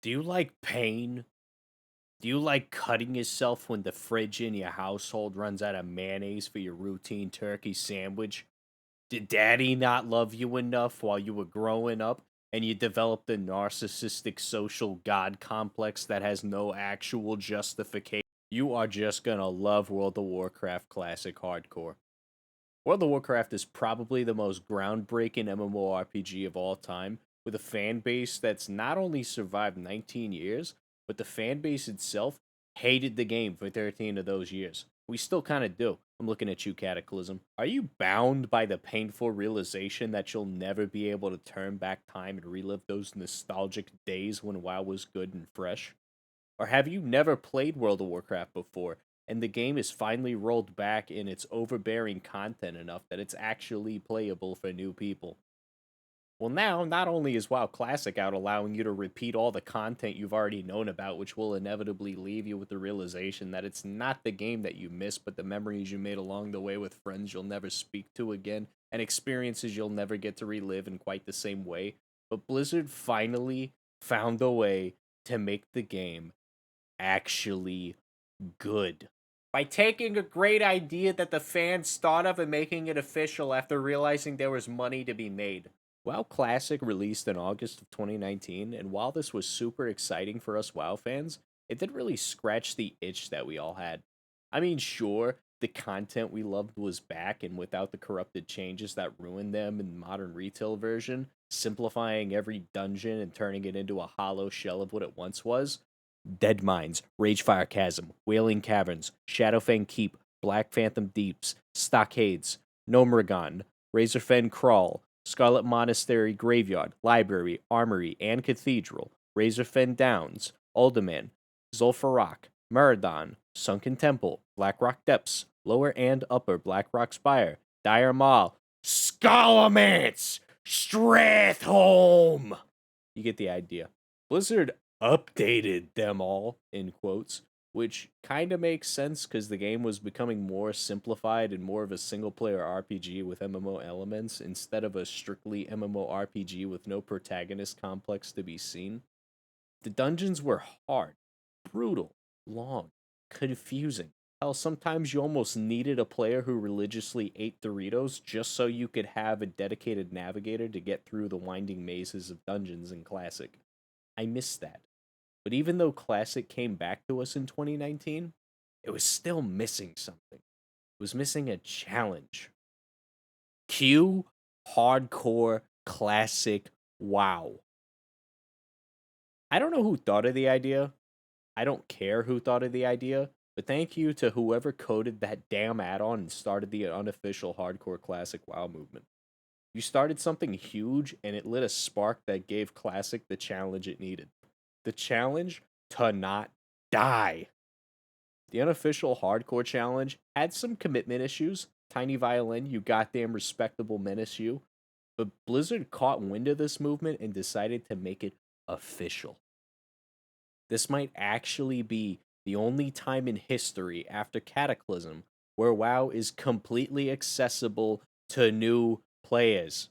Do you like pain? Do you like cutting yourself when the fridge in your household runs out of mayonnaise for your routine turkey sandwich? Did daddy not love you enough while you were growing up and you developed a narcissistic social god complex that has no actual justification? You are just gonna love World of Warcraft Classic Hardcore. World of Warcraft is probably the most groundbreaking MMORPG of all time, with a fan base that's not only survived 19 years, but the fan base itself hated the game for 13 of those years. We still kind of do. I'm looking at you, Cataclysm. Are you bound by the painful realization that you'll never be able to turn back time and relive those nostalgic days when WoW was good and fresh? Or have you never played World of Warcraft before, and the game is finally rolled back in its overbearing content enough that it's actually playable for new people? Well, now, not only is WoW Classic out allowing you to repeat all the content you've already known about, which will inevitably leave you with the realization that it's not the game that you missed, but the memories you made along the way with friends you'll never speak to again, and experiences you'll never get to relive in quite the same way. But Blizzard finally found a way to make the game actually good. By taking a great idea that the fans thought of and making it official after realizing there was money to be made. WoW Classic released in August of 2019, and while this was super exciting for us WoW fans, it didn't really scratch the itch that we all had. I mean, sure, the content we loved was back, and without the corrupted changes that ruined them in modern retail version, simplifying every dungeon and turning it into a hollow shell of what it once was, Dead Mines, Ragefire Chasm, Wailing Caverns, Shadowfang Keep, Black Phantom Deeps, Stockades, Gnomragon, Razorfen Crawl, Scarlet Monastery Graveyard, Library, Armory, and Cathedral, Razorfen Downs, Alderman, Zul'Farrak, Marathon, Sunken Temple, Blackrock Depths, Lower and Upper Blackrock Spire, Dire Maul, Scholomance, Strathholm. You get the idea. Blizzard updated them all, in quotes, which kind of makes sense because the game was becoming more simplified and more of a single player RPG with MMO elements instead of a strictly MMO RPG with no protagonist complex to be seen. The dungeons were hard, brutal, long, confusing. Hell, sometimes you almost needed a player who religiously ate Doritos just so you could have a dedicated navigator to get through the winding mazes of dungeons in Classic. I miss that. But even though Classic came back to us in 2019, it was still missing something. It was missing a challenge. Cue Hardcore Classic WoW. I don't know who thought of the idea. I don't care who thought of the idea, but thank you to whoever coded that damn add on and started the unofficial Hardcore Classic WoW movement. You started something huge and it lit a spark that gave Classic the challenge it needed. The challenge to not die. The unofficial hardcore challenge had some commitment issues. Tiny Violin, you goddamn respectable menace you. But Blizzard caught wind of this movement and decided to make it official. This might actually be the only time in history after Cataclysm where WoW is completely accessible to new players.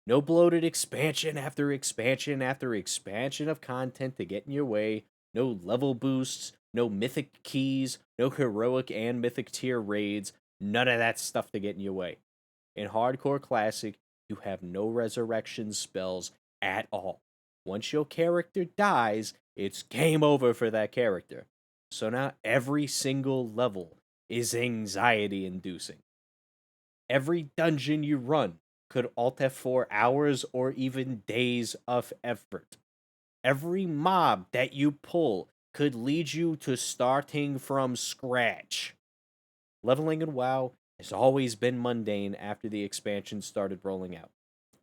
No bloated expansion after expansion after expansion of content to get in your way. No level boosts, no mythic keys, no heroic and mythic tier raids. None of that stuff to get in your way. In Hardcore Classic, you have no resurrection spells at all. Once your character dies, it's game over for that character. So now every single level is anxiety inducing. Every dungeon you run could alt F4 hours or even days of effort. Every mob that you pull could lead you to starting from scratch. Leveling in WoW has always been mundane after the expansion started rolling out.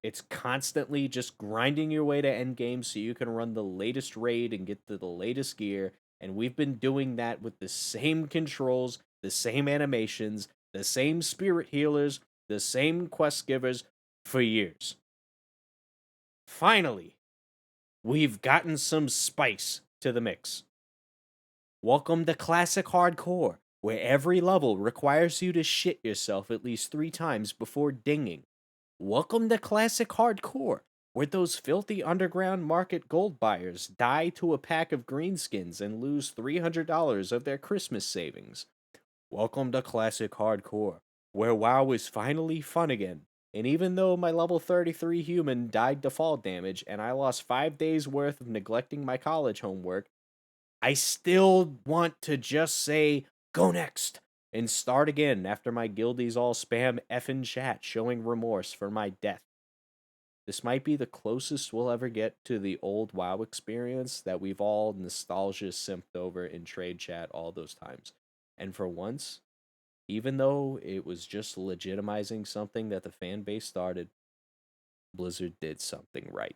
It's constantly just grinding your way to endgame so you can run the latest raid and get to the latest gear, and we've been doing that with the same controls, the same animations, the same spirit healers, the same quest givers for years. Finally, we've gotten some spice to the mix. Welcome to Classic Hardcore, where every level requires you to shit yourself at least 3 times before dinging. Welcome to Classic Hardcore, where those filthy underground market gold buyers die to a pack of greenskins and lose $300 of their Christmas savings. Welcome to Classic Hardcore, where WoW is finally fun again. And even though my level 33 human died to fall damage and I lost 5 days worth of neglecting my college homework, I still want to just say, go next, and start again after my guildies all spam effing chat showing remorse for my death. This might be the closest we'll ever get to the old WoW experience that we've all nostalgia simped over in trade chat all those times. And for once, even though it was just legitimizing something that the fan base started, Blizzard did something right.